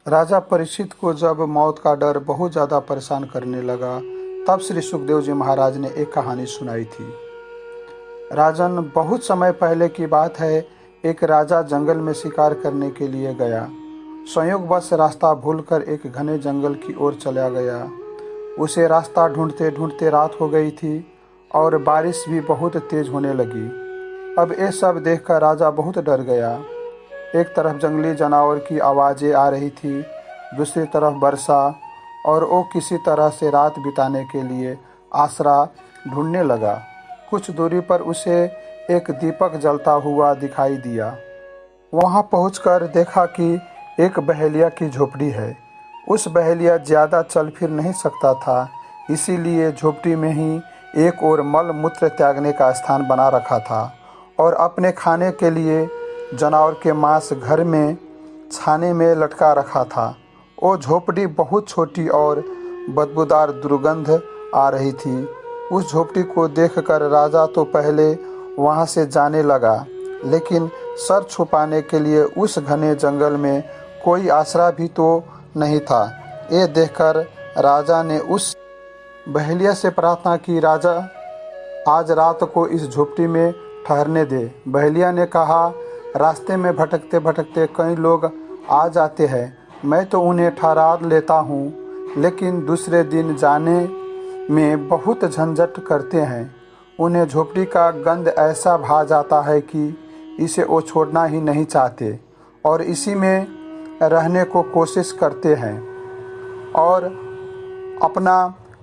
राजा परीक्षित को जब मौत का डर बहुत ज़्यादा परेशान करने लगा, तब श्री सुखदेव जी महाराज ने एक कहानी सुनाई थी। राजन, बहुत समय पहले की बात है। एक राजा जंगल में शिकार करने के लिए गया। संयोगवश रास्ता भूलकर एक घने जंगल की ओर चला गया। उसे रास्ता ढूंढते ढूंढते रात हो गई थी और बारिश भी बहुत तेज होने लगी। अब ये सब देखकर राजा बहुत डर गया। एक तरफ जंगली जानवर की आवाज़ें आ रही थी, दूसरी तरफ वर्षा, और वो किसी तरह से रात बिताने के लिए आसरा ढूंढने लगा। कुछ दूरी पर उसे एक दीपक जलता हुआ दिखाई दिया। वहां पहुंचकर देखा कि एक बहेलिया की झोपड़ी है। उस बहेलिया ज़्यादा चल फिर नहीं सकता था, इसीलिए झोपड़ी में ही एक और मल मूत्र त्यागने का स्थान बना रखा था और अपने खाने के लिए जानवर के मांस घर में छाने में लटका रखा था। वो झोपड़ी बहुत छोटी और बदबूदार दुर्गंध आ रही थी। उस झोपड़ी को देखकर राजा तो पहले वहां से जाने लगा, लेकिन सर छुपाने के लिए उस घने जंगल में कोई आसरा भी तो नहीं था। ये देखकर राजा ने उस बहेलिया से प्रार्थना की, राजा आज रात को इस झोपड़ी में ठहरने दे। बहेलिया ने कहा, रास्ते में भटकते भटकते कई लोग आ जाते हैं, मैं तो उन्हें ठहरा लेता हूँ, लेकिन दूसरे दिन जाने में बहुत झंझट करते हैं। उन्हें झोपड़ी का गंध ऐसा भा जाता है कि इसे वो छोड़ना ही नहीं चाहते और इसी में रहने को कोशिश करते हैं और अपना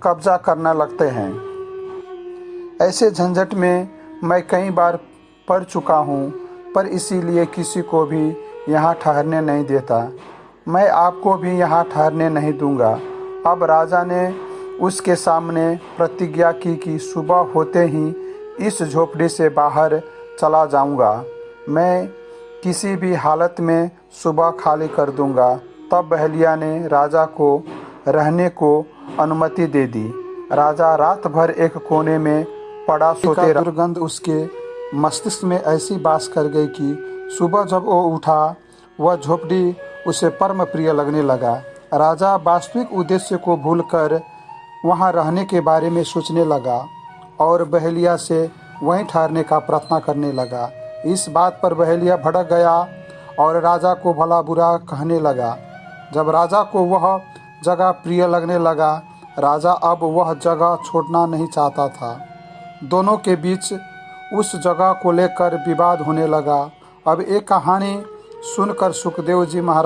कब्जा करना लगते हैं। ऐसे झंझट में मैं कई बार पड़ चुका हूँ, पर इसीलिए किसी को भी यहाँ ठहरने नहीं देता। मैं आपको भी यहाँ ठहरने नहीं दूंगा। अब राजा ने उसके सामने प्रतिज्ञा की कि सुबह होते ही इस झोपड़ी से बाहर चला जाऊंगा। मैं किसी भी हालत में सुबह खाली कर दूंगा। तब बहेलिया ने राजा को रहने को अनुमति दे दी। राजा रात भर एक कोने में पड़ा सोते रहा। दुर्गंध उसके मस्तिष्क में ऐसी बास कर गई कि सुबह जब वो उठा, वह झोपड़ी उसे परम प्रिय लगने लगा। राजा वास्तविक उद्देश्य को भूलकर वहाँ रहने के बारे में सोचने लगा और बहेलिया से वहीं ठहरने का प्रार्थना करने लगा। इस बात पर बहेलिया भड़क गया और राजा को भला बुरा कहने लगा। जब राजा को वह जगह प्रिय लगने लगा, राजा अब वह जगह छोड़ना नहीं चाहता था। दोनों के बीच उस जगह को लेकर विवाद होने लगा। अब एक कहानी सुनकर सुखदेव जी महाराज